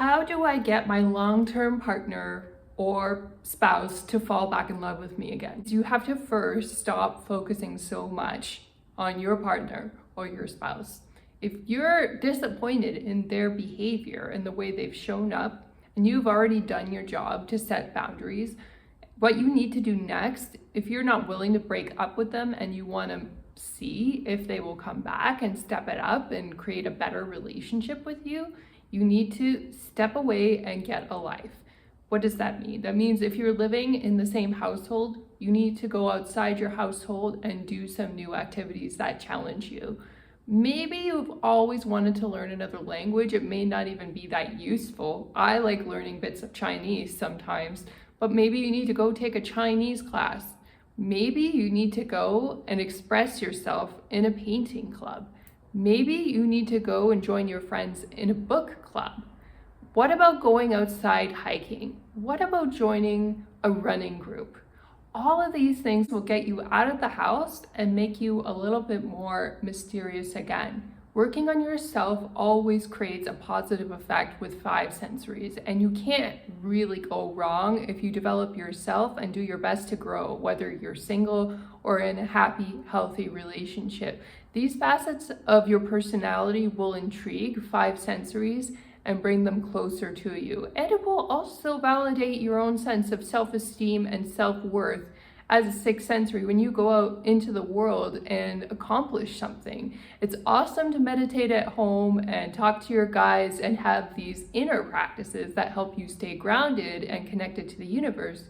How do I get my long-term partner or spouse to fall back in love with me again? You have to first stop focusing so much on your partner or your spouse. If you're disappointed in their behavior and the way they've shown up, and you've already done your job to set boundaries, what you need to do next, if you're not willing to break up with them and you want to see if they will come back and step it up and create a better relationship with you, you need to step away and get a life. What does that mean? That means if you're living in the same household, you need to go outside your household and do some new activities that challenge you. Maybe you've always wanted to learn another language. It may not even be that useful. I like learning bits of Chinese sometimes, but maybe you need to go take a Chinese class. Maybe you need to go and express yourself in a painting club. Maybe you need to go and join your friends in a book club. What about going outside hiking? What about joining a running group? All of these things will get you out of the house and make you a little bit more mysterious again. Working on yourself always creates a positive effect with 5 sensories, and you can't really go wrong if you develop yourself and do your best to grow, whether you're single or in a happy, healthy relationship. These facets of your personality will intrigue 5 sensories and bring them closer to you. And it will also validate your own sense of self-esteem and self-worth as a 6th sensory when you go out into the world and accomplish something. It's awesome to meditate at home and talk to your guides and have these inner practices that help you stay grounded and connected to the universe.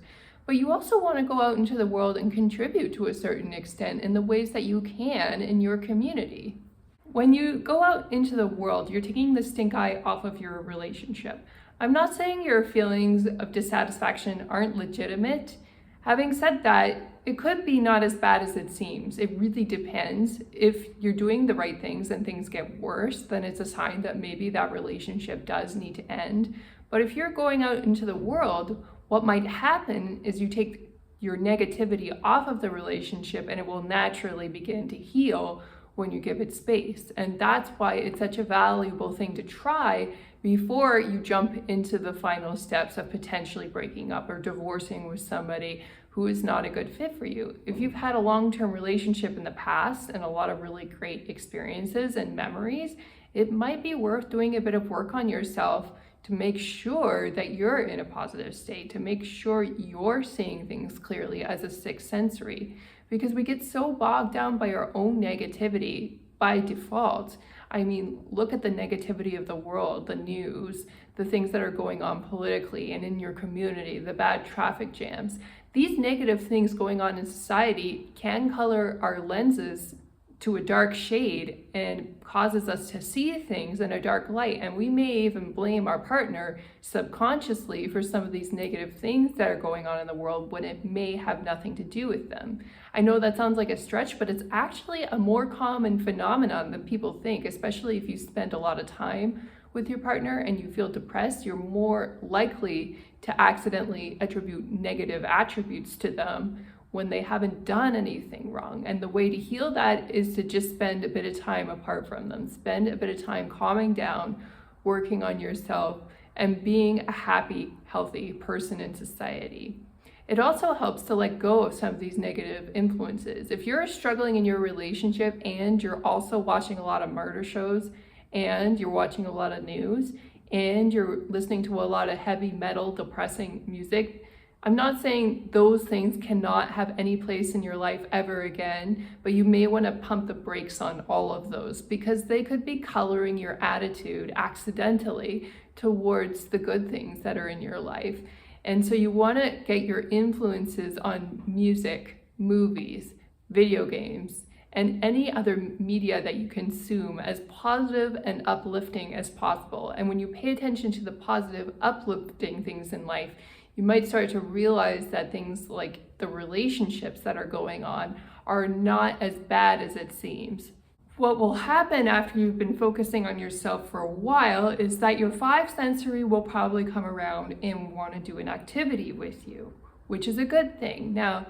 But you also want to go out into the world and contribute to a certain extent in the ways that you can in your community. When you go out into the world, you're taking the stink eye off of your relationship. I'm not saying your feelings of dissatisfaction aren't legitimate. Having said that, it could be not as bad as it seems. It really depends. If you're doing the right things and things get worse, then it's a sign that maybe that relationship does need to end. But if you're going out into the world, what might happen is you take your negativity off of the relationship and it will naturally begin to heal when you give it space. And that's why it's such a valuable thing to try before you jump into the final steps of potentially breaking up or divorcing with somebody who is not a good fit for you. If you've had a long-term relationship in the past and a lot of really great experiences and memories, it might be worth doing a bit of work on yourself to make sure that you're in a positive state, to make sure you're seeing things clearly as a 6th sensory. Because we get so bogged down by our own negativity by default. I mean, look at the negativity of the world, the news, the things that are going on politically and in your community, the bad traffic jams. These negative things going on in society can color our lenses to a dark shade and causes us to see things in a dark light. And we may even blame our partner subconsciously for some of these negative things that are going on in the world when it may have nothing to do with them. I know that sounds like a stretch, but it's actually a more common phenomenon than people think, especially if you spend a lot of time with your partner and you feel depressed. You're more likely to accidentally attribute negative attributes to them when they haven't done anything wrong. And the way to heal that is to just spend a bit of time apart from them. Spend a bit of time calming down, working on yourself, and being a happy, healthy person in society. It also helps to let go of some of these negative influences. If you're struggling in your relationship and you're also watching a lot of murder shows and you're watching a lot of news and you're listening to a lot of heavy metal, depressing music, I'm not saying those things cannot have any place in your life ever again, but you may want to pump the brakes on all of those because they could be coloring your attitude accidentally towards the good things that are in your life. And so you want to get your influences on music, movies, video games, and any other media that you consume as positive and uplifting as possible. And when you pay attention to the positive, uplifting things in life, you might start to realize that things like the relationships that are going on are not as bad as it seems. What will happen after you've been focusing on yourself for a while is that your 5 sensory will probably come around and want to do an activity with you, which is a good thing. Now,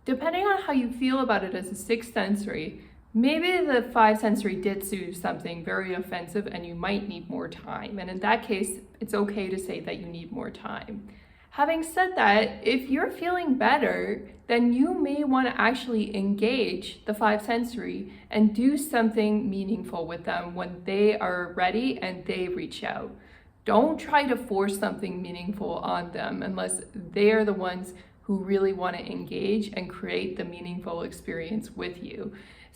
depending on how you feel about it as a 6th sensory, Maybe the five sensory did do something very offensive and you might need more time. And in that case, it's okay to say that you need more time. Having said that, if you're feeling better, then you may want to actually engage the five sensory and do something meaningful with them when they are ready and they reach out. Don't try to force something meaningful on them unless they are the ones who really want to engage and create the meaningful experience with you.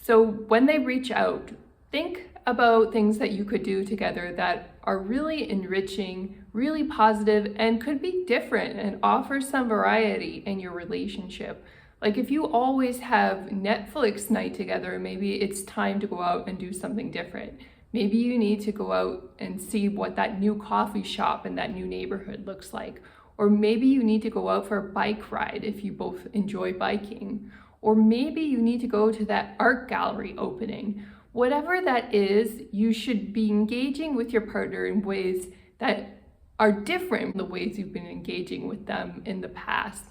So when they reach out, think about things that you could do together that are really enriching, really positive, and could be different and offer some variety in your relationship. Like if you always have Netflix night together, maybe it's time to go out and do something different. Maybe you need to go out and see what that new coffee shop in that new neighborhood looks like. Or maybe you need to go out for a bike ride if you both enjoy biking. Or maybe you need to go to that art gallery opening. Whatever that is, you should be engaging with your partner in ways that are different from the ways you've been engaging with them in the past.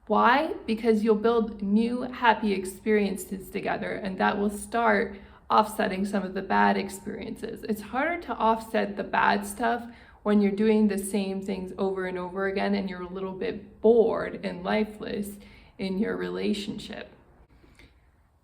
Why? Because you'll build new happy experiences together, and that will start offsetting some of the bad experiences. It's harder to offset the bad stuff when you're doing the same things over and over again and you're a little bit bored and lifeless in your relationship.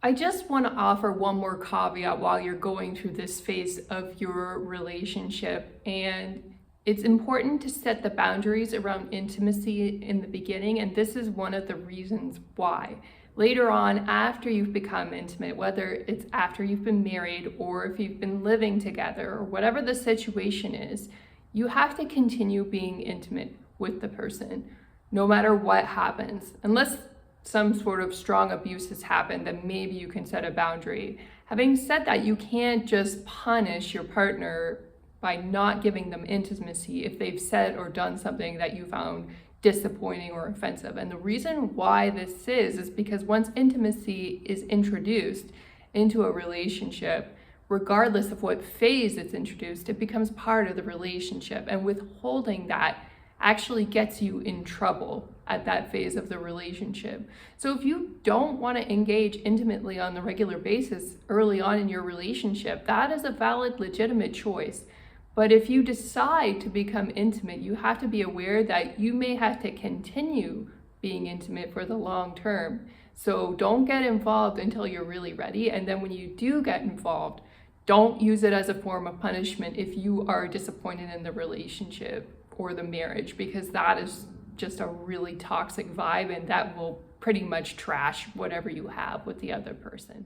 I just want to offer one more caveat while you're going through this phase of your relationship, and it's important to set the boundaries around intimacy in the beginning, and this is one of the reasons why. Later on, after you've become intimate, whether it's after you've been married or if you've been living together or whatever the situation is, you have to continue being intimate with the person, no matter what happens. Unless some sort of strong abuse has happened, then maybe you can set a boundary. Having said that, you can't just punish your partner by not giving them intimacy if they've said or done something that you found disappointing or offensive. And the reason why this is because once intimacy is introduced into a relationship, regardless of what phase it's introduced, it becomes part of the relationship. And withholding that actually gets you in trouble at that phase of the relationship. So if you don't want to engage intimately on the regular basis early on in your relationship, that is a valid, legitimate choice. But if you decide to become intimate, you have to be aware that you may have to continue being intimate for the long term. So don't get involved until you're really ready. And then when you do get involved, don't use it as a form of punishment if you are disappointed in the relationship or the marriage, because that is just a really toxic vibe and that will pretty much trash whatever you have with the other person.